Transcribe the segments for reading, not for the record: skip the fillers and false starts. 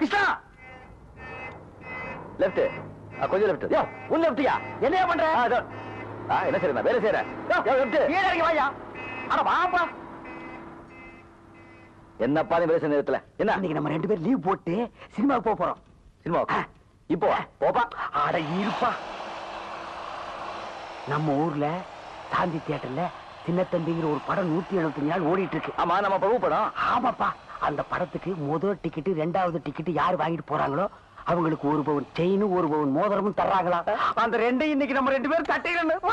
Krishna left கொஞ்சம் left உன் லெஃப்டியா என்ன பண்ற என்ன செய்யறேன் வேலை செய்யறேன் வாயா அட வாப்பா என்னப்பா நீ வேலை நேரத்துல என்ன இன்னைக்கு நம்ம 2 பேரும் லீவ் போட்டு சினிமாவுக்கு போறோம் சினிமாவுக்கு இப்போ போப்பா அட இருப்பா நம்ம ஊர்ல சாந்தி தியேட்டர்ல சின்னத்தம்பிங்கிற ஒரு படம் 175 நாள் ஓடிட்டு இருக்கு ஆமா நம்ம பிரபு படம் ஆமாப்பா அந்த படத்துக்கு முதல் டிக்கெட் 2வது டிக்கெட் யார் வாங்கிட்டு போறாங்களோ அவங்களுக்கு 1 பவுன் செயினும் 1 பவுன் மோதிரமும் தர்றாங்களா அந்த 2 இன்னைக்கு நம்ம 2 பேரும் கட்டிடணும்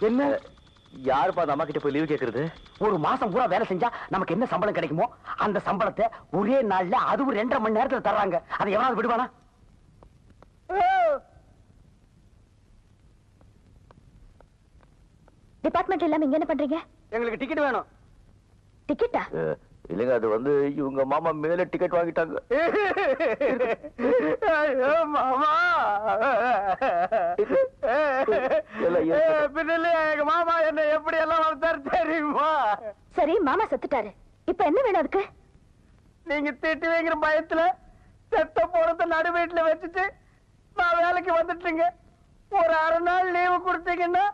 என்ன யாருப்பா அந்த அம்மா கிட்ட போய் லீவ் கேக்குறது ஒரு மாசம் பூரா வேலை செஞ்சா நமக்கு என்ன சம்பளம் கிடைக்குமோ அந்த சம்பளத்தை ஒரே நாள்ல அதுவும் 2.5 மணி நேரத்துல தர்றாங்க அதை எவனாவது விடுவானா டிபார்ட்மெண்ட் எல்லாம் இங்க என்ன பண்றீங்க எங்களுக்கு டிக்கெட் வேணும் டிக்கெட்டா இல்லங்க அது வந்து இவங்க மாமா மேல டிக்கெட் வாங்கிட்டாங்க மாமா எங்க மாமா என்ன எப்படி எல்லாம் வளர்த்தாரு தெரியுமா சரி மாமா செத்துட்டாரு இப்ப என்ன வேணும் அதுக்கு நீங்க திட்டுவீங்கிற பயத்துல செத்த போறத நடு வீட்டுல வச்சுட்டு நான் வேலைக்கு வந்துட்டுங்க ஒரு 1/2 நாள் லீவு கொடுத்தீங்கன்னா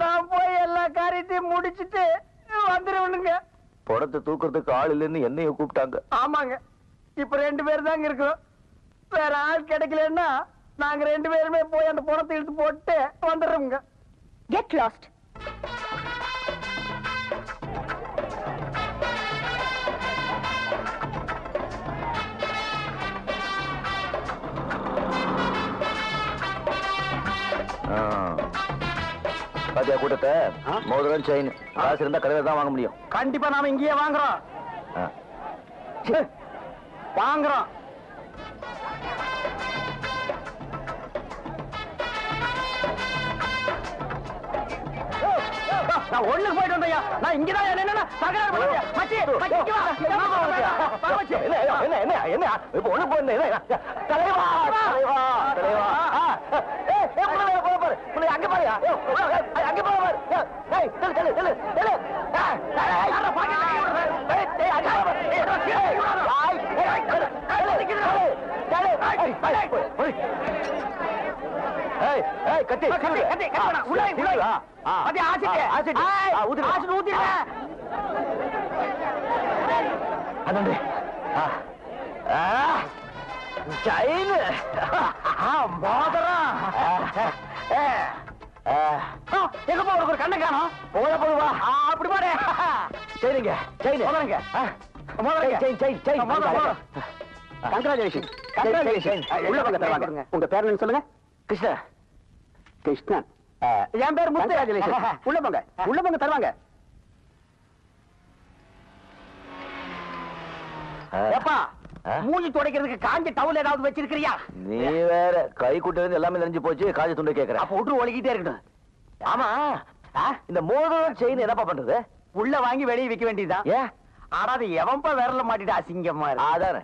நான் போய் எல்லா காரியத்தையும் முடிச்சிட்டு வந்துருவனுங்க படத்தை தூக்குறதுக்கு ஆள் இல்லைன்னு என்னைய கூப்பிட்டாங்க ஆமாங்க இப்ப 2 பேர் தாங்க இருக்கோம் வேற ஆள் கிடைக்கலன்னா நாங்க 2 பேருமே போய் அந்த படத்தை இழுத்து போட்டு வந்துடுறோங்க கெட் லாஸ்ட் பாத்தியா கூட்டத்தை மோதிரம் செயின் காசு இருந்தா கடையில தான் வாங்க முடியும் கண்டிப்பா நாம இங்கேயே வாங்குறோம் நான் ஒண்ணுக்கு போயிட்டு வந்தையா நான் இங்கதான் என்ன இப்ப ஒண்ணு போயிருந்தேன் தலைவா தலைவா தலைவா அங்க பாருயா அங்க பாரு கட்டி எங்கப்பா உனக்கு ஒரு கண்ணை காணும் போவா அப்படி பாரு சரிங்க செயின் முதலுங்க கங்க்ராச்சுலேஷன் உள்ள பங்க தருவாங்க உங்க பேர் என்ன சொல்லுங்க கிருஷ்ணன் கிருஷ்ணன் என் பேர் முத்துராஜலேஷன் உள்ள பங்க தருவாங்க ஏப்பா மூஞ்சி துடைக்கிறதுக்கு காஞ்ச டவுல் ஏதாவது வச்சிருக்கிறியா நீ வேற கை குட்டு எல்லாமே நெஞ்சு போச்சு காஞ்ச துண்டு கேக்குற அப்ப விட்டு ஒழுகிட்டே இருக்கட்டும் ஆமா இந்த மோதிரம் செயின் என்னப்பா பண்றது உள்ள வாங்கி வெளியே விற்க வேண்டியதுதான் ஏன் ஆடாது எவன்பா விரல மாட்டிட்டு அசிங்கமா அதான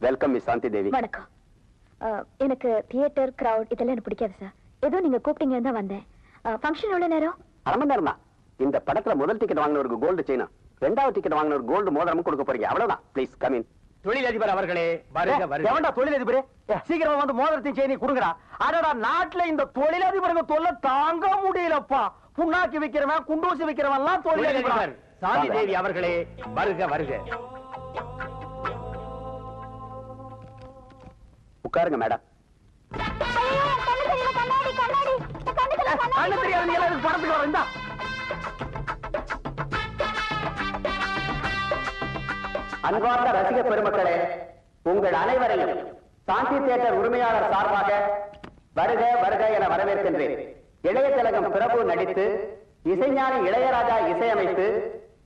வெல்கம் மிஸ் சாந்தி தேவி வணக்கம் எனக்கு தியேட்டர் கிரவுட் இதெல்லாம் எனக்கு பிடிக்காது சார் ஏதோ நீங்க கூப்பிட்டீங்க தான் வந்தேன் ஃபங்க்ஷன் எவ்வளவு நேரம் 1/2 மணி நேரம் தான் இந்த படத்துல முதல் டிக்கெட் வாங்கினவருக்கு கோல்டு செயினும் 2வது டிக்கெட் வாங்கினவருக்கு கோல்டு மோதிரமும் கொடுக்க போறீங்க அவ்வளவுதான் ப்ளீஸ் கம் இன் தொழிலதிபர் அவர்களே எவன்டா தொழிலதிபரே சீக்கிரம் வந்து மோதிரத்தையும் செயினை கொடுங்கடா அடடா நாட்டுல இந்த தொழிலதிபருக்கு தொல்லை தாங்க முடியலப்பா புண்ணாக்கி விக்கிறவன் குண்டூசி விக்கிறவன் எல்லாம் தொழிலதிபர் சாந்தி தேவி அவர்களே வருக உட்காருங்க மேடம் கண்ணு தெரியாது எல்லாரும் படத்துக்கு வர இந்தா அன்பார்ந்த ரசிக பெருமக்களே உங்கள் அனைவரையும் சாந்தி தியேட்டர் உரிமையாளர் சார்பாக வருக என வரவேற்கின்றேன் இளைய திலகம் பிரபு நடித்து இசைஞானி இளையராஜா இசையமைத்து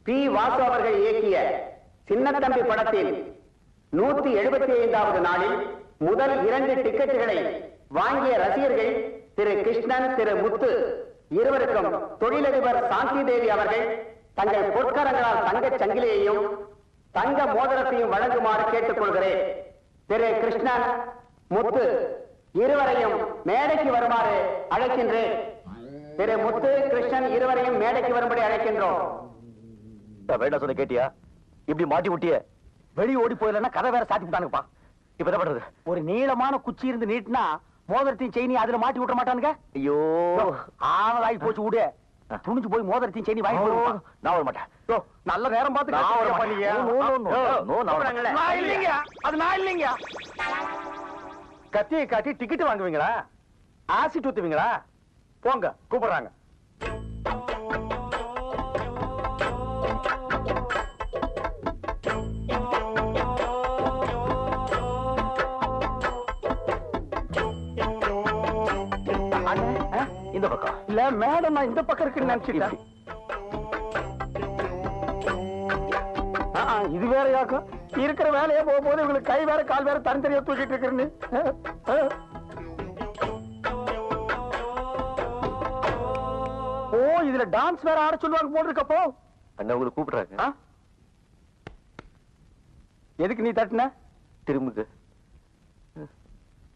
பி வாசு அவர்கள் இயக்கிய சின்னத்தம்பி படத்தில் 175வது நாளில் முதல் 2 டிக்கெட்டுகளை வாங்கிய ரசிகர்கள் திரு கிருஷ்ணன் திரு முத்து இருவருக்கும் தொழிலதிபர் சாந்தி தேவி அவர்கள் தங்கள் பொற்கரங்களால் தங்கச் சங்கிலியையும் தங்க மோதிரத்தையும் வழங்குமாறு கேட்டுக் கொள்கிறேன் திரு கிருஷ்ணன் முத்து இருவரையும் மேடைக்கு வருமாறு அழைக்கின்றேன் திரு முத்து கிருஷ்ணன் இருவரையும் மேடைக்கு வரும்படி அழைக்கின்றோம் வேண்டாம் சொன்ன கேட்டியா? இப்படி மாட்டி விட்டிய. வெளியே ஓடி போயிடலன்னா கதை வேற சாத்தி விட்டானுங்கப்பா. இப்ப என்ன பண்றது? ஒரு நீளமான குச்சி இருந்து நீட்டினா மோதிரத்தையும் செயினி அதுல மாட்டி விட்ட மாட்டானுங்க. ஐயோ, ஆனதாகி போச்சு. விடு, துணிஞ்சு போய் மோதிரத்தையும் செயினி வாங்கி போடுவோம். நான் வர மாட்டேன். நல்ல நேரம் பார்த்து நான் வர மாட்டேன். நான் இல்லைங்க, அது நான் இல்லைங்க. கத்தியை காட்டி டிக்கெட் வாங்குவீங்களா? ஆசிட் ஊத்துவீங்களா? போங்க, கூப்பிடுறாங்க. இந்த பக்கம் இல்ல மேடம், நான் இந்த பக்கம் இருக்குன்னு நினைச்சிட்டேன். இது வேற யாக்கும் இருக்கிற வேலையே போகும்போது இவங்களுக்கு கை வேற கால் வேற தனித்தனியா தூக்கிட்டு இருக்கிறேன்னு. ஓ, இதுல டான்ஸ் வேற ஆட சொல்லுவாங்க போட்டிருக்கப்போ. அண்ணா உங்களுக்கு கூப்பிடுறாங்க. எதுக்கு நீ தட்டின? திரும்புது.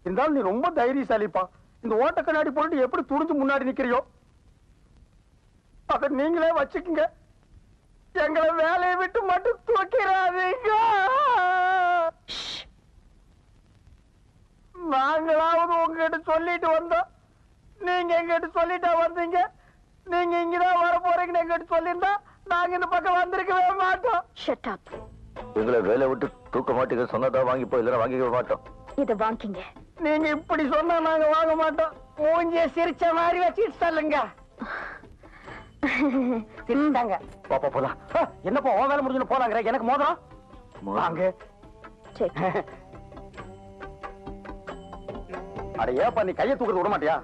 இருந்தாலும் நீ ரொம்ப தைரியசாலிப்பா. இந்த ஓட்ட கண்ணாடி போட்டு எப்படி துணிஞ்சு முன்னாடி நிக்கிறியோ அத நீங்களே வச்சுக்குங்க. எங்களை வேலையை விட்டு மட்டும் தூக்கிறாதீங்க. நாங்களாவது உங்ககிட்ட சொல்லிட்டு வந்தோம், நீங்க எங்கிட்ட சொல்லிட்டா வந்தீங்க. நீங்க இங்கதான் வர போறீங்கன்னு எங்கிட்ட சொல்லியிருந்தா நாங்க இந்த பக்கம் வந்திருக்கவே மாட்டோம். Shut up. எங்களை வேலை விட்டு தூக்க மாட்டீங்க. சொன்னதா வாங்கிப்போ, இல்லைன்னா வாங்கிக்க மாட்டோம். இத வாங்கிங்க. நீங்க இப்படி சொன்னா நாங்க வாங்க மாட்டோம். மூஞ்சிய சிரிச்ச மாதிரி வச்சுட்டு சொல்லுங்க. சிரிச்சாங்க. பாப்பா போலாம். என்னப்பா உன் வேலை முடிஞ்சு போலாங்கிற? எனக்கு மோதிரம் வாங்க. அட ஏப்பா, நீ கையை தூக்குறது விட மாட்டியா?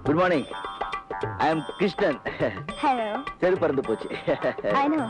Good morning. I am Krishnan. Hello. செருப்பு பறந்து போச்சு. I know.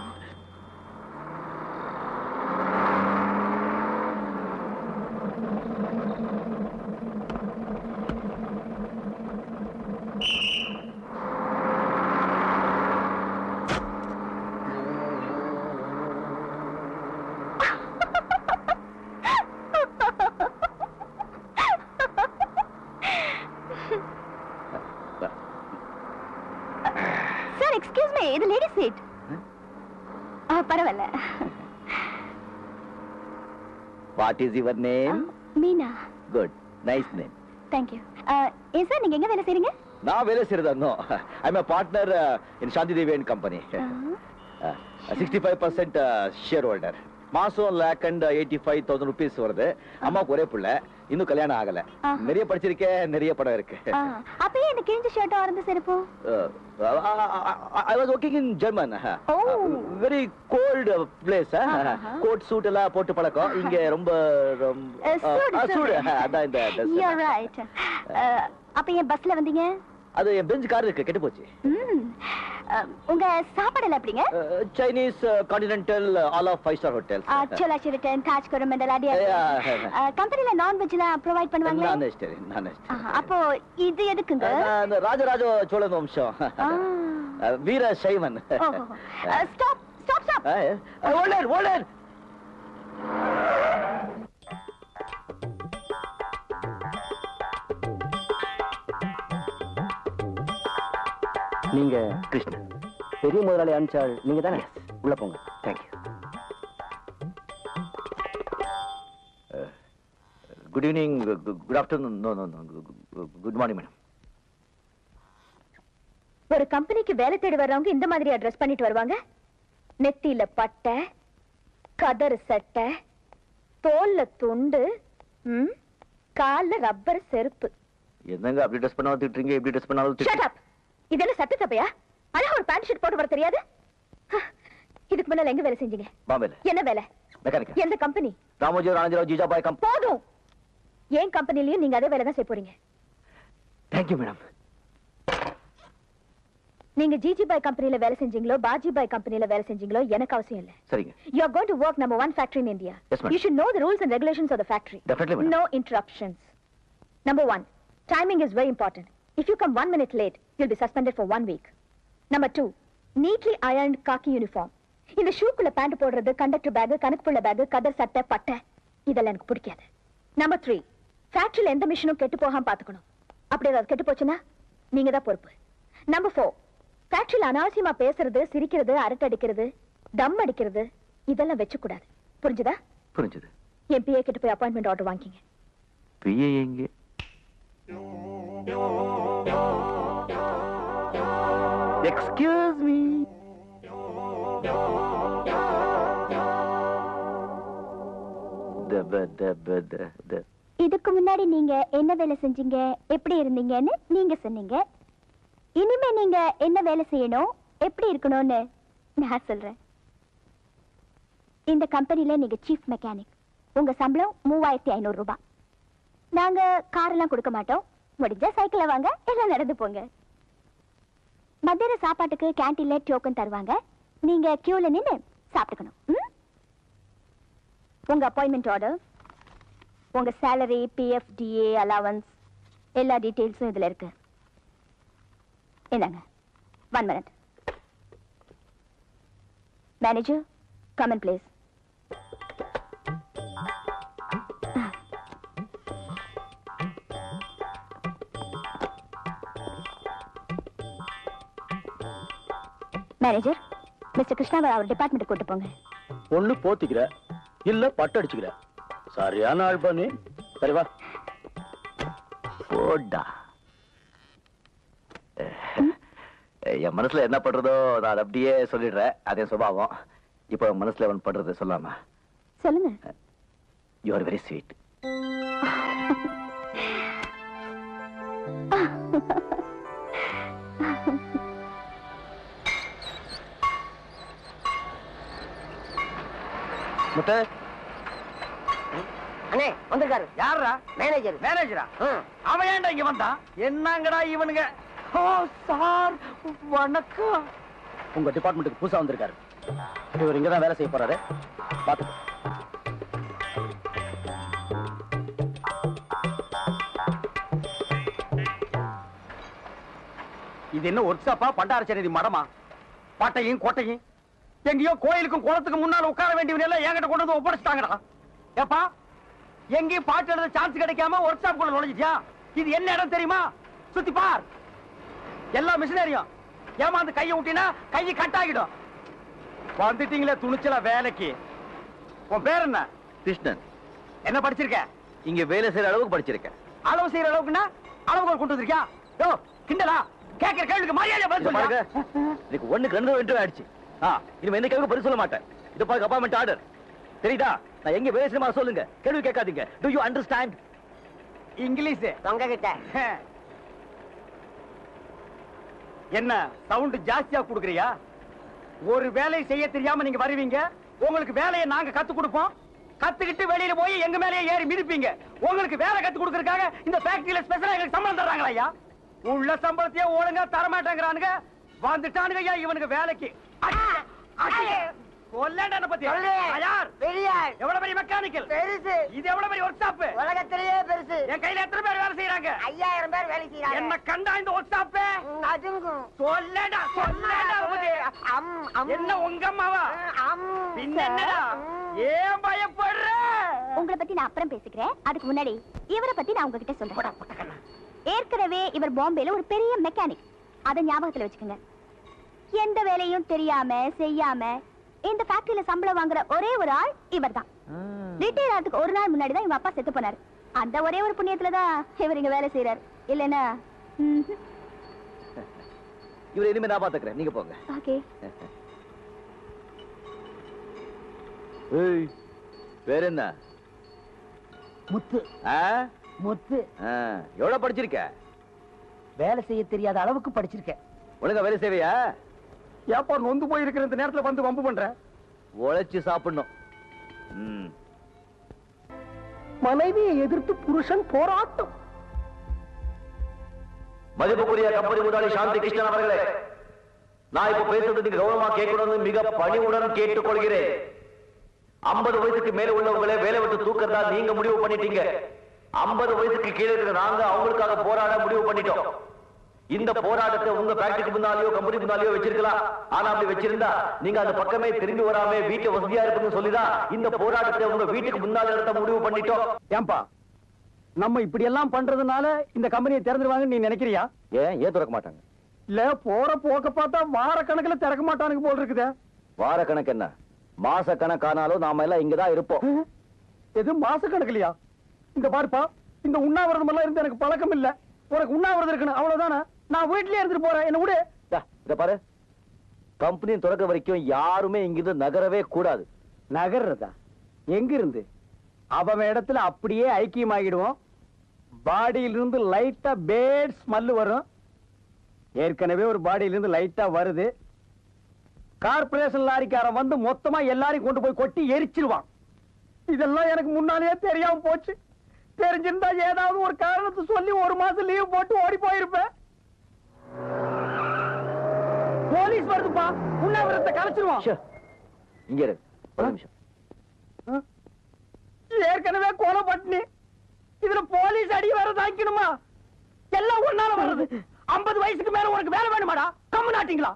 எக்ஸ்கியூஸ் மீ, இது லேடி சீட். பரவாயில்ல. What is your name? Meena. Good, nice name. Thank you. ஏன் சார், நீங்க எங்க வேலை செய்றீங்க? நான் வேலை செய்யறதா? I am a partner in Shanti Devi and Company. 65% share holder. மாசம் $1,85,000 rupees வருது. அம்மாவுக்கு ஒரே பிள்ளை, இன்னும் கல்யாணம் ஆகல. நிறைய படிச்சிருக்கேன், நிறைய படம் இருக்கு. அப்பயே என்ன கிழிஞ்ச ஷர்ட் ஆரம்ப செருப்பு? I was working in German. Very cold place. Coat suit எல்லாம் போட்டு பழக்கம். இங்க ரொம்ப சூடு. அதான் இந்த You're right. அப்ப ஏன் பஸ்ல வந்தீங்க? அது என் பெஞ்ச் கார் இருக்கு, கெட்டு போச்சு. உங்க சாப்பாடு எல்லாம் எப்படிங்க? Chinese, continental, all of 5-star hotels. Chola Sheraton, Taj Coromandel அடியா. கம்பெனில நான்வெஜ்லாம் ப்ரொவைட் பண்ணுவாங்களா? நான் அப்போ இது எதுக்குங்க? அந்த ராஜராஜ சோழன் வம்சம், வீர சைவன். Stop stop stop. ஓல்டர். நீங்க கிருஷ்ணன், பெரிய முதலாளி அனுப்பிச்சாள் நீங்க தானே? உள்ள போங்க. Thank you. Good evening, good afternoon. No, good morning madam. ஒரு கம்பெனிக்கு வேலை தேடி வர்றவங்க இந்த மாதிரி அட்ரஸ் பண்ணிட்டு வருவாங்க. நெத்தியில பட்டை, கதறு சட்டை, தோல்ல துண்டு, கால்ல ரப்பர் செருப்பு. என்னங்க அப்படி ட்ரெஸ் பண்ணாலும் திட்டுறீங்க, எப்படி ட்ரெஸ் பண்ணாலும் Shut up. இதெல்லாம் சட்ட சபையா? அழகா ஒரு பேண்ட் ஷர்ட் போட்டு வர தெரியாது? இதுக்கு முன்னால எங்க வேலை செஞ்சீங்க? பாம்பேல. என்ன வேலை? மெக்கானிக். எந்த கம்பெனி? ராமோஜி ராணாஜிராவ் ஜிஜாபாய் கம்பெனி. போதும். ஏன் கம்பெனிலயும் நீங்க அதே வேலை தான் செய்ய போறீங்க. Thank you madam. நீங்க ஜிஜிபாய் கம்பெனில வேலை செஞ்சீங்களோ பாஜிபாய் கம்பெனில வேலை செஞ்சீங்களோ எனக்கு அவசியம் இல்ல. சரிங்க. You are going to work number 1 factory in India. Yes, madam. You should know the rules and regulations of the factory. Definitely, madam. No interruptions. Number 1, timing is very important. If you come 1 minute late, you'll be suspended for 1 week. Number 2, neatly ironed khaki uniform. இந்த ஷூக்குள்ள pant போடுறது, conductor back, கணக்குப்புள்ள back, கதர் சட்டை, பட்டை இதெல்லாம் எனக்கு பிடிக்காது. Number 3, ஃபேக்டரியில எந்த மிஷினும் கெட்டு போகாம பாத்துக்கணும். அப்படி ஏதாவது கெட்டு போச்சுன்னா நீங்க தான் பொறுப்பு. நம்பர் 4, ஃபேக்டரியில அனாவசியமா பேசுறது, சிரிக்கிறது, அரட்டை அடிக்கிறது, தம் அடிக்கிறது இதெல்லாம் வச்சு கூடாது. புரிஞ்சுதா? புரிஞ்சுது. என் பிஏ கிட்ட போய் அப்பாயின்மெண்ட் ஆர்டர் வாங்கிங்க. பிஏ எங்க? Excuse me. இதுக்கு முன்னாடி நீங்க என்ன வேலை செஞ்சீங்க, எப்படி இருந்தீங்கன்னு நீங்க சொன்னீங்க. இனிமே நீங்க என்ன வேலை செய்யணும், எப்படி இருக்கணும்னு நான் சொல்றேன். இந்த கம்பெனில நீங்க சீஃப் மெக்கானிக். உங்க சம்பளம் 3500 ரூபாய். நாங்க கார் எல்லாம் கொடுக்க மாட்டோம். முடிஞ்சா சைக்கிள வாங்க, எல்லாம் நடந்து போங்க. மத்தியான சாப்பாட்டுக்கு கேண்டீன்ல டோக்கன் தருவாங்க. நீங்க கியூல நின்னு சாப்பிட்டுக்கணும். உங்க அப்பாயின்மெண்ட் ஆர்டர், உங்க சேலரி, பிஎஃப், டிஏ, அலவன்ஸ் எல்லா டீடைல்ஸும் இதுல இருக்கு. என்னங்க 1 minute. Manager, come in please. Manager, mister கிருஷ்ணாவை அவர் டிபார்ட்மெண்ட் கூட்டு போங்க. ஒண்ணு போத்திக்கிற, இல்ல பட்டு அடிச்சுக்கிற. சரியான ஆள் பண்ணி. சரி வா. போடா. என் மனசுல என்ன பண்றதோ நான் அதை அப்படியே சொல்லிடுறேன். அதே சுபாவம். இப்போ மனசுல அவன் பண்றது சொல்லாம. சொல்லுங்க. You are very sweet. முட்டை அண்ணே வந்திருக்காரு. யாரா? மேனேஜர். மேனேஜரா? அவன் ஏன்டா இங்க வந்தா? என்னங்கடா இவனுங்க? ஓ சார், வணக்கம். உங்க டிபார்ட்மெண்ட்டுக்கு புதுசா வந்திருக்காரு. இவர் இங்கதான் வேலை செய்ய போறாரு. பாத்துக்கோ. இது என்ன ஒர்க் ஷாப்பா, பண்டாரச்சேரி மடமா? பாட்டையும் கோட்டையும் எங்கேயோ கோயிலுக்கும் குளத்துக்கு முன்னால உட்கார வேண்டியவன் எல்லாம் என்கிட்ட கொண்டு வந்து ஒப்படைச்சிட்டாங்கடா. ஏப்பா, எங்கேயும் பாட்டு எழுத சான்ஸ் கிடைக்காம ஒர்க் ஷாப் குள்ள நுழைஞ்சிட்டியா? இது என்ன இடம் தெரியுமா? சுத்தி பார். எல்லா மிஷினரியும் ஏமாந்து கையை விட்டினா கையை கட் ஆகிடும். வந்துட்டீங்களே துணிச்சலா வேலைக்கு. உன் பேர் என்ன? கிருஷ்ணன். என்ன படிச்சிருக்க? இங்க வேலை செய்யற அளவுக்கு படிச்சிருக்கேன். அளவு செய்யற அளவுக்குன்னா அளவுகோல் கொண்டு வந்திருக்கியா? யோ கிண்டலா? கேட்கிற கேள்விக்கு மரியாதை பதில் சொல்லுங்க. இதுக்கு ஒண்ணுக்கு 2 இன்டர்வியூ ஆயிடுச்சு. இனிமே எந்த கேள்விக்கு பதில் சொல்ல மாட்டேன். இது பாருங்க அப்பாயின்மெண்ட் ஆர்டர். தெரியுதா? நான் எங்க வேலை செய்யமா சொல்லுங்க. கேள்வி கேட்காதீங்க. To you understand? இங்கிலீஷ் தொங்க கிட்ட என்ன சவுண்ட் ஜாஸ்தியா குடுக்குறியா? ஒரு வேலை செய்ய தெரியாம நீங்க வருவீங்க. உங்களுக்கு வேலையை நாங்க கத்து கொடுப்போம். கத்துக்கிட்டு வெளியில போய் எங்க மேலேயே ஏறி மிதிப்பீங்க. உங்களுக்கு வேலை கத்து கொடுக்கறதுக்காக இந்த ஃபேக்டரியில ஸ்பெஷலா எங்களுக்கு சம்பளம் தர்றாங்களா ஐயா? உள்ள சம்பளத்தையே ஒழுங்கா தரமாட்டேங்கிறானுங்க. வந்துட்டானுங்க ஐயா இவனுக்கு வேலைக்கு. கொல்லண்டன பத்தி யார்? பெரியார். எவ்வளவு பெரிய மெக்கானிக்கல்? பெருசு. இது எவ்வளவு பெரிய ஒர்க் ஷாப்? உலகத்திலேயே பெருசு. என் கையில எத்தனை பேர் வேலை செய்யறாங்க? 5000 பேர் வேலை செய்யறாங்க. என்ன கண்டா இந்த ஒர்க் ஷாப் அதுங்கும். சொல்லடா என்ன உங்க அம்மாவா? என்னடா ஏன் பயப்படுற? உங்களை பத்தி நான் அப்புறம் பேசிக்கிறேன். அதுக்கு முன்னாடி இவரை பத்தி நான் உங்ககிட்ட சொல்றேன். ஏற்கனவே இவர் பாம்பேல ஒரு பெரிய மெக்கானிக். அதை ஞாபகத்துல வச்சுக்கோங்க. எந்த வேலையும் தெரியாம செய்யாம இந்த ஃபேக்டரியில சம்பளம் வாங்குற ஒரே ஒரு ஆள் இவர்தான். ரிட்டையர் ஆகிறதுக்கு ஒரு நாள் முன்னாடி தான் இவங்க அப்பா செத்து போனாரு. அந்த ஒரே ஒரு புண்ணியத்துலதான் இவர் இங்க வேலை செய்யறாரு. இல்லன்னா இவரை இனிமே நான் பாத்துக்கிறேன். நீங்க போங்க. ஓகே. ஏய், வேற என்ன? முத்து. முத்து. எவ்வளவு படிச்சிருக்க? வேலை செய்ய தெரியாத அளவுக்கு படிச்சிருக்கேன். ஒழுங்கா வேலை செய்வியா? ஏப்பா நொந்து போயிருக்கிற இந்த நேரத்துல வந்து வம்பு பண்ற? உழைச்சு சாப்பிடணும். மனைவியை எதிர்த்து புருஷன் போராட்டம். மதிப்புக்குரிய கம்பெனி முதலாளி சாந்தி கிருஷ்ணன் அவர்களே, நான் இப்ப பேசுறது நீங்க கௌரவமா கேட்கணும்னு மிக பணிவுடன் கேட்டுக்கொள்கிறேன். 50 வயசுக்கு மேல உள்ளவங்களை வேலை விட்டு தூக்கறதா நீங்க முடிவு பண்ணிட்டீங்க. 50 வயசுக்கு கீழே இருக்கிற நாங்க அவங்களுக்காக போராட முடிவு பண்ணிட்டோம். இந்த போராட்டத்தை உங்க ஃபேக்டரிக்கு முன்னாலேயோ கம்பெனி முன்னாலேயோ வச்சிருக்கலாம். ஆனா அப்படி வச்சிருந்தா நீங்க அந்த பக்கமே திரும்பி வராம வீட்டு வசதியா இருக்குன்னு சொல்லிதான் இந்த போராட்டத்தை உங்க வீட்டுக்கு முன்னால நடத்த முடிவு பண்ணிட்டோம். ஏன்பா நம்ம இப்படி எல்லாம் பண்றதுனால இந்த கம்பெனியை திறந்துருவாங்கன்னு நீ நினைக்கிறியா? ஏன் திறக்க மாட்டாங்க? இல்ல போற போக்க பார்த்தா வார கணக்குல திறக்க மாட்டானுங்க போல் இருக்குதே. வார கணக்கு என்ன, மாச கணக்கானாலும் நாம எல்லாம் இங்கதான் இருப்போம். எது மாச கணக்குலையா? இந்த பாருப்பா, இந்த உண்ணாவிரதம் எல்லாம் இருந்து எனக்கு பழக்கம் இல்ல. உனக்கு உண்ணாவிரதம் இருக்கணும் அவ்வளவுதானே. நான் வீட்லயே இருந்துட்டு போறேன், என்ன விடு. இத பாரு, கம்பெனி திறக்க வரைக்கும் யாருமே இங்கிருந்து நகரவே கூடாது. நகர்றதா? எங்க இருந்து? அவன் இடத்துல அப்படியே ஐக்கியமாகிடுவோம். பாடியிலிருந்து லைட்டா பேட் ஸ்மெல் வரும். ஏற்கனவே ஒரு பாடியிலிருந்து லைட்டா வருது. கார்பரேஷன் லாரிக்காரன் வந்து மொத்தமா எல்லாரையும் கொண்டு போய் கொட்டி எரிச்சிருவான். இதெல்லாம் எனக்கு முன்னாலேயே தெரியாம போச்சு. தெரிஞ்சிருந்தா ஏதாவது ஒரு காரணத்தை சொல்லி ஒரு மாசம் லீவ் போட்டு ஓடி போயிருப்பேன். போலீஸ் வருதுப்பா, உண்ணாவிரதத்தை கலைச்சிருவான். இங்க இரு ஒரு நிமிஷம். ஏற்கனவே கொலை பட்டினி, இதுல போலீஸ் அடி வர தாக்கணுமா? எல்லாம் ஒன்னால வருது. 50 வயசுக்கு மேல உனக்கு வேலை வேணுமாடா? கம்மு நாட்டிங்களா?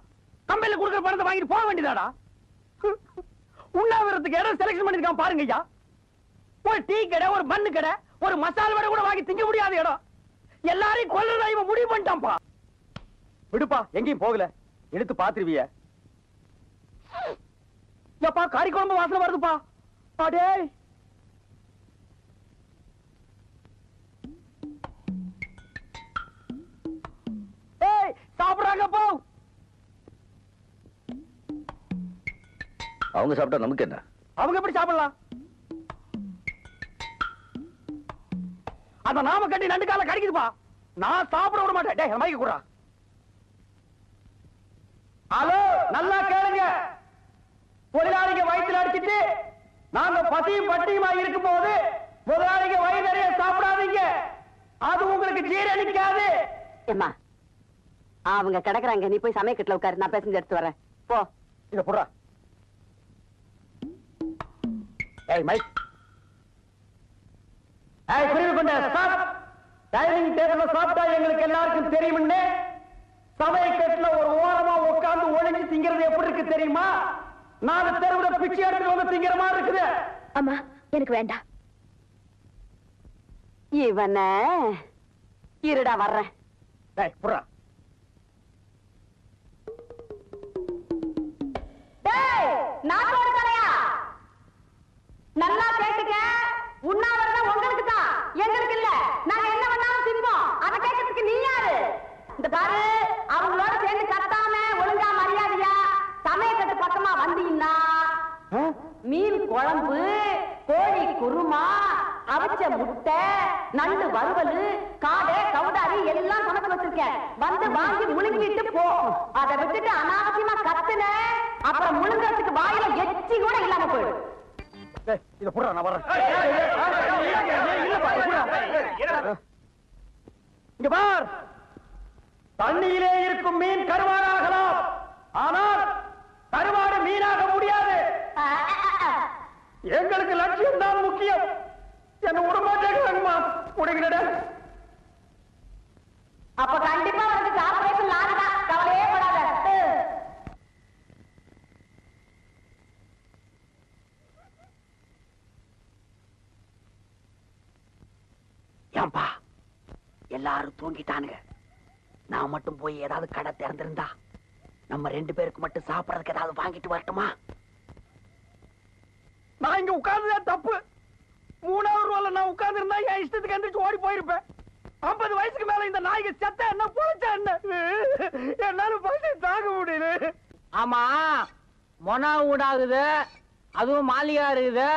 கம்பெனில கொடுக்குற பணத்தை வாங்கிட்டு போக வேண்டியதாடா. உண்ணாவிரத்துக்கு இடம் செலக்ஷன் பண்ணிருக்கான் பாருங்க ஐயா. ஒரு டீ கடை, ஒரு மண்ணு கடை, ஒரு மசால் வடை கூட வாங்கி திங்க முடியாத இடம். எல்லாரையும் கொல்றதா இவன் முடிவு பண்ணிட்டான்ப்பா. விடுப்பா, எங்கேயும் போகல, எடுத்து பாத்துருவிய. எப்பா கறி குழம்பு வாசனை வருதுப்பா. அடே சாப்பிடுறாங்க போ. அவங்க சாப்பிட்டா நமக்கு என்ன? அவங்க எப்படி சாப்பிடலாம்? அந்த நாம கட்டி நண்டு கால கடிக்குதுப்பா. நான் சாப்பிட விட மாட்டேன். டேய் மைக்க குடுறா. ஹலோ, நல்லா கேளுங்க. தொழிலாளிங்க வயிற்றுல அடிச்சிட்டு நாங்க பசியும் பட்டியுமா இருக்கும் போது முதலாளிங்க வயிறு நிறைய சாப்பிடாதீங்க. அது உங்களுக்கு ஜீரணிக்காது. ஏம்மா, அவங்க கிடக்குறாங்க, நீ போய் சமயக்கட்டுல உட்காரு, நான் பேசஞ்சு எடுத்து வரேன். போ. இத புடுறா. ஏய் மைக். ஏய் புரிந்து கொண்ட ஸ்டாப். டைனிங் டேபிள்ல சாப்பிட்டா எங்களுக்கு எல்லாருக்கும் தெரியும்னு சமயக்கட்டுல ஒரு ஓரமா உட்கார்ந்து ஒளிஞ்சு திங்கிறது எப்படி இருக்கு தெரியுமா? 4 தெருவுல பிச்சை எடுத்துட்டு வந்து திங்கிற மாதிரி இருக்குது. அம்மா எனக்கு வேண்டாம். இவன இருடா வர்றேன். டேய் புடுறா. நாட்டோட தலையா, நல்லா கேட்டுக்க. உண்ணாவிரதம் உங்களுக்கு தான், எங்களுக்கு இல்ல. நாங்க என்ன பண்ணாலும் தின்போம். அதை கேட்கறதுக்கு நீ யாரு? இந்த பாரு, அவங்களோட சேர்ந்து கத்தாம ஒழுங்கா மரியாதையா சமயக்கட்டு பக்கமா வந்தீங்கன்னா மீன் குழம்பு, கோழி குருமா, அவிச்ச முட்டை, நண்டு வறுவல், காடை, கவுதாரி எல்லாம் சமைச்சு வச்சிருக்கேன். வந்து வாங்கி முழுங்கிட்டு போ. அதை விட்டுட்டு அனாவசியமா கத்துன அப்புறம் முழுங்கறதுக்கு வாயில எச்சி கூட இல்லாம போயிடும். டேய் இத புடுறா, நான் வரேன். இங்க பார், தண்ணியிலே இருக்கும் மீன் கருவாடாகலாம், ஆனால் கருவாடு மீனாக முடியாது. எங்களுக்கு லட்சியம் தான் முக்கியம். என்ன விடமாட்டேங்குமா? முடிகிறட. அப்ப கண்டிப்பா வந்து ஆபரேஷன் லாரிடா, கவலையே படாத. ஏன்பா எல்லாரும் தூங்கிட்டானுங்க. நான் மட்டும் போய் ஏதாவது கடை திறந்திருந்தா நம்ம 2 பேருக்கு மட்டும் சாப்பிடறதுக்கு ஏதாவது வாங்கிட்டு வரட்டுமா? நான் இங்க உட்கார்ந்ததே தப்பு. 3வது ரோல நான் உட்கார்ந்து இருந்தா என் இஷ்டத்துக்கு எந்திரிச்சு ஓடி போயிருப்பேன். 50 வயசுக்கு மேல இந்த நாய்க்கு செத்த என்ன பொழைச்சா என்ன? என்னால பசி தாங்க முடியல. ஆமா, மொனா ஊடாகுது, அதுவும் மாளிகா இருக்குது,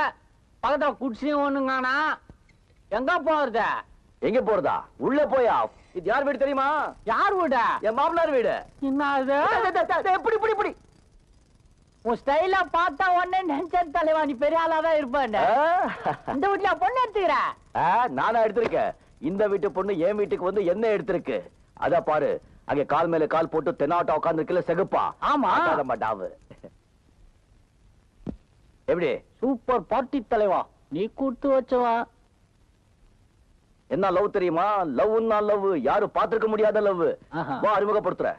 பக்கத்துல குடிசையும் ஒண்ணுங்கானா. எங்க போறது? எங்க போறதா? உள்ள போயா? இது யார் வீடு தெரியுமா? யார் வீடு? என் மாமனார் வீடு. என்ன அது? எப்படி இப்படி இப்படி உன் ஸ்டைல பார்த்தா உடனே நினைச்ச தலைவா, நீ பெரிய ஆளாதான் இருப்பேன். இந்த வீட்டுல பொண்ணு எடுத்துக்கிற? நானா எடுத்திருக்கேன். இந்த வீட்டு பொண்ணு என் வீட்டுக்கு வந்து என்ன எடுத்திருக்கு? அத பாரு, அங்க கால் மேல கால் போட்டு தென்னாட்ட உட்கார்ந்து இருக்கல செகுப்பா. ஆமா. மாட்டாவு. எப்படி? சூப்பர் பார்ட்டி தலைவா, நீ கூட்டு வச்சவா. என்ன லவ் தெரியுமா? லவ்னா லவ், யாரும் பார்த்திருக்க முடியாத லவ். வா அறிமுகப்படுத்துறேன்.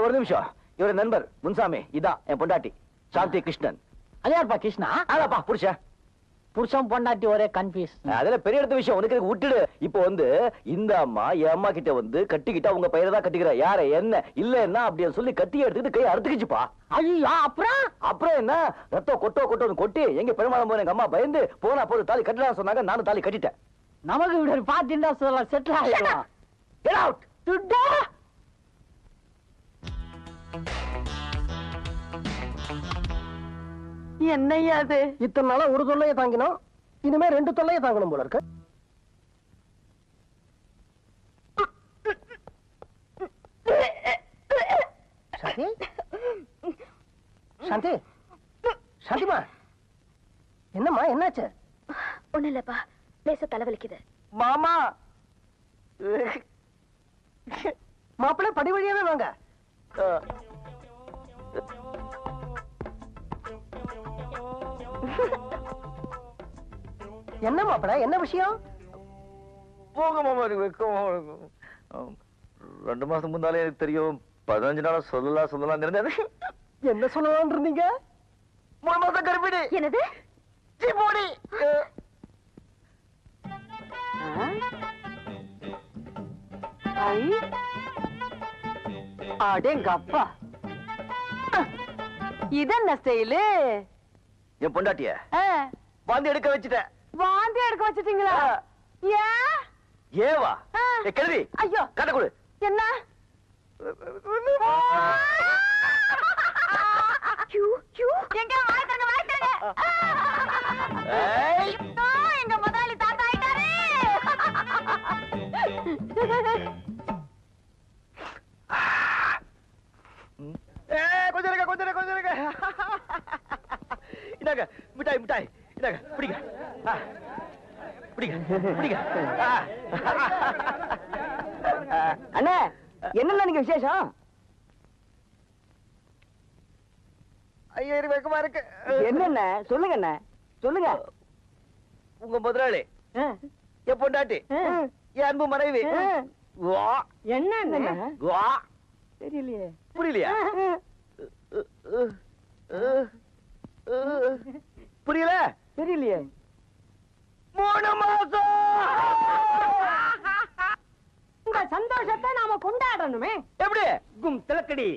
ஒரு நிமிஷம். இவர நண்பர் முன்சாமி, இதான் என் பொண்டாட்டி சாந்தி கிருஷ்ணன். அது யாருப்பா கிருஷ்ணா? அதாப்பா புருஷன். புருஷன் பொண்டாட்டி ஒரே கன்ஃபியூஸ். அதெல்லாம் பெரிய இடத்த விஷயம், உனக்கு விட்டுடு. இப்போ வந்து இந்த அம்மா என் அம்மா கிட்ட வந்து கட்டிக்கிட்டா உங்க பையனை தான் கட்டிக்கிற, யார என்ன இல்லன்னா அப்படின்னு சொல்லி கட்டி எடுத்துக்கிட்டு கை அறுத்துக்கிச்சுப்பா. ஐயோ அப்புறம் என்ன ரத்தம் கொட்டோன்னு கொட்டி எங்க பெருமாள் போன எங்க அம்மா பயந்து போனா போது தாலி கட்டலாம் சொன்னாங்க. நானும் தாலி கட்டிட்டேன். நமக்கு இப்படி ஒரு பாத்திண்டா சொல்லலாம், செட்டில் ஆயிடலாம். Get out! துட்டா என்னையா அது? இத்தனை நாளா ஒரு தொல்லையை தாங்கினோம், இனிமே 2 தொல்லையை தாங்கணும் போல இருக்கு. சாந்தி, சாந்தி, சாந்திமா, என்னம்மா என்னாச்சு? ஒண்ணு இல்லப்பா, லேசா தலைவலிக்குது. மாமா, மாப்பிள்ளை படி வழியாவே வாங்க. என்ன மாப்பிள்ளை, என்ன விஷயம்? போங்க மாமா, எனக்கு வெக்கமா இருக்கும். 2 மாசம் முன்னாலே எனக்கு தெரியும், 15 நாளா சொல்லலாம் இருந்தேன். என்ன சொல்லலாம்னு இருந்தீங்க? 3 மாசம் கருப்பிடி. என்னது? போடி. அடேங்கப்பா, இதென்ன ஸ்டைலு? என் பொண்டாட்டிய வாந்தி எடுக்க வச்சுட்டேன். வாந்தி எடுக்க வச்சிட்டீங்களா? ஏன்? ஏவா? கேள்வி. ஐயோ, கட்ட கொடு. என்ன? எங்க வாய்த்தங்க எங்க முதலாளி தாத்தா ஆயிட்டாரு. கொஞ்சம் இருக்க. இந்தாங்க மிட்டாய் இந்தாங்க, பிடிங்க. அண்ணே, என்னென்ன நீங்க விசேஷம்? ஐயோ எனக்கு வெக்கமா இருக்கு. என்னென்ன சொல்லுங்க அண்ணே, சொல்லுங்க. உங்க முதலாளி, என் பொண்டாட்டி, என் அன்பு மனைவி. என்ன வா. தெரியலையே. புரியலையா? புரியல? தெரியலையே. 3 மாசம். உங்க சந்தோஷத்தை நாம கொண்டாடணுமே. எப்படி? கும் திலக்கடி.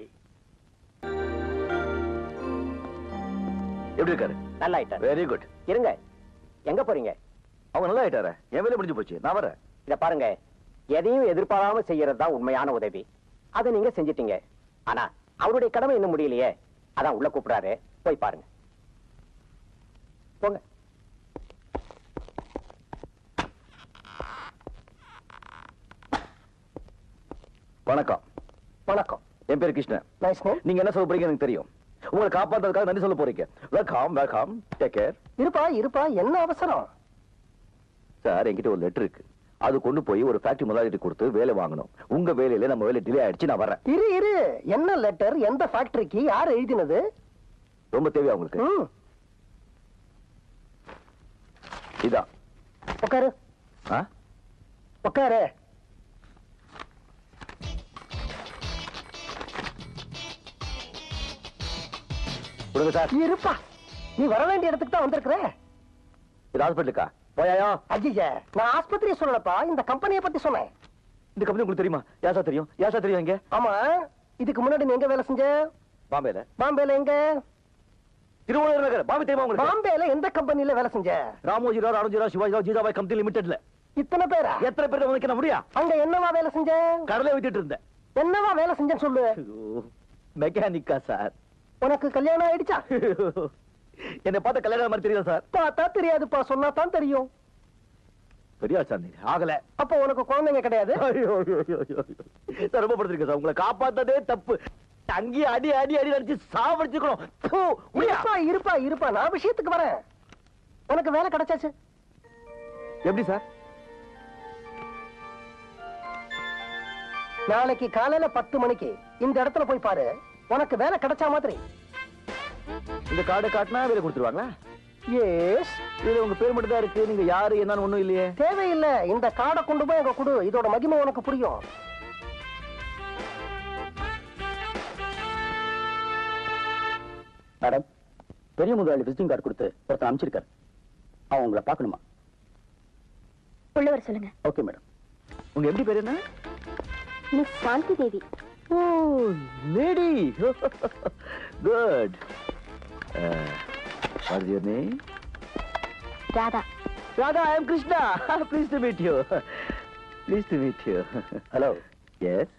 எப்படி இருக்காரு? நல்லா ஆயிட்டாரு. Very good. இருங்க, எங்க போறீங்க? அவங்க நல்லா ஆயிட்டாரு. என் வேலை முடிஞ்சு போச்சு, நான் வரேன். இத பாருங்க, எதையும் எதிர்பாராம செய்யறது தான் உண்மையான உதவி. அதை நீங்க செஞ்சிட்டீங்க. ஆனா அவருடைய கடமை இன்னும் முடியலையே, அதான் உள்ள கூப்பிடாரு, போய் பாருங்க. போங்க. வணக்கம். வணக்கம். என் பேரு கிருஷ்ணன். Nice name. நீங்க என்ன சொல்ல போறீங்க எனக்கு தெரியும். உங்களை காப்பாத்துறதுக்காக நன்றி சொல்ல போறீங்க. வெல்கம். Take care. இருப்பா, என்ன அவசரம்? சார், என்கிட்ட ஒரு லெட்டர் இருக்கு. அது கொண்டு போய் ஒரு ஃபேக்டரி முதலாளிகிட்ட கொடுத்து வேலை வாங்கணும். உங்க வேலையில நம்ம வேலை டிலே ஆயிடுச்சு, நான் வரேன். இரு, என்ன லெட்டர், எந்த ஃபேக்டரிக்கு, யார் எழுதினது? ரொம்ப தேவையா உங்களுக்கு? இதான். உட்காரு. உட்காரு. கொடுங்க சார். இருப்பா, நீ வர வேண்டிய இடத்துக்கு தான் வந்திருக்கிற. இது ஹாஸ்பிட்டலுக்கா? போயாயா? ஐயா, நான் ஆஸ்பத்திரியை சொல்லலப்பா, இந்த கம்பெனியை பத்தி சொன்னேன். இந்த கம்பெனி உங்களுக்கு தெரியுமா? யாசா தெரியும் எங்க? ஆமா, இதுக்கு முன்னாடி நீ எங்க வேலை செஞ்ச? பாம்பேல. பாம்பேல எங்க? திருவள்ளுவர் நகர். பாம்பே தெரியுமா உங்களுக்கு? பாம்பேல எந்த கம்பெனில வேலை செஞ்ச? ராமோஜிராவ், அருண்ஜிராவ், சிவாஜிராவ், ஜீதாபாய் கம்பெனி லிமிடெட்ல. இத்தனை பேரா? எத்தனை பேர் உங்களுக்கு என்ன முடியா? அங்க என்னவா வேலை செஞ்ச? கடலை வித்துட்டு இருந்தேன். என்னவா வேலை செஞ்சேன்னு சொல்லு. மெக்கானிக்கா சார். உனக்கு கல்யாணம் ஆயிடுச்சா? என்னை பார்த்த கல்யாணம் மாதிரி தெரியும் சார். பார்த்தா தெரியாதுப்பா, சொன்னா தான் தெரியும். பெரியா சார், ஆகல. அப்ப உனக்கு குழந்தைங்க கிடையாது? சார், ரொம்ப படுத்திருக்கேன் சார். உங்களை காப்பாத்ததே தப்பு. அங்கேயே அடி அடிச்சு சாவடிச்சுக்கணும். இருப்பா, நான் விஷயத்துக்கு வரேன். உனக்கு வேலை கிடைச்சாச்சு. எப்படி சார்? நாளைக்கு காலையில 10 மணிக்கு இந்த இடத்துல போய் பாரு, உனக்கு வேலை கிடைச்சா மாதிரி. இந்த கார்டு காட்டினா வேலை கொடுத்துருவாங்களா? எஸ். இதுல உங்க பேர் மட்டும் தான் இருக்கு. நீங்க யாரு என்னன்னு ஒண்ணும் இல்லையே. தேவையில்லை. இந்த கார்டை கொண்டு போய் அங்க கொடு. இதோட மகிமை உனக்கு புரியும். மேடம், பெரிய முதலாளி விசிட்டிங் கார்டு கொடுத்து ஒருத்தன் அனுப்பிச்சிருக்காரு. அவன் உங்களை பார்க்கணுமா? உள்ளவர் சொல்லுங்க. Okay madam. உங்க எப்படி பேர் என்ன? Miss Shanti Devi. Oh, lady. Good. What is your name? Radha. Radha, I am Krishna. Please to meet you. Please to meet you. Hello. Yes.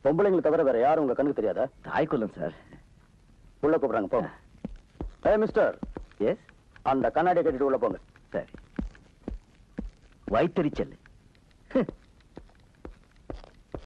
பொம்பளைங்களை தவிர வேற யாரும் உங்க கண்ணுக்கு தெரியாதா? தாய்க்குள்ளம் சார். உள்ள கூப்பிடுறாங்க, போங்க. ஏ மிஸ்டர். எஸ். அந்த கண்ணாடியை கட்டிட்டு உள்ள போங்க. சரி. வயிற்றறிச்சல்.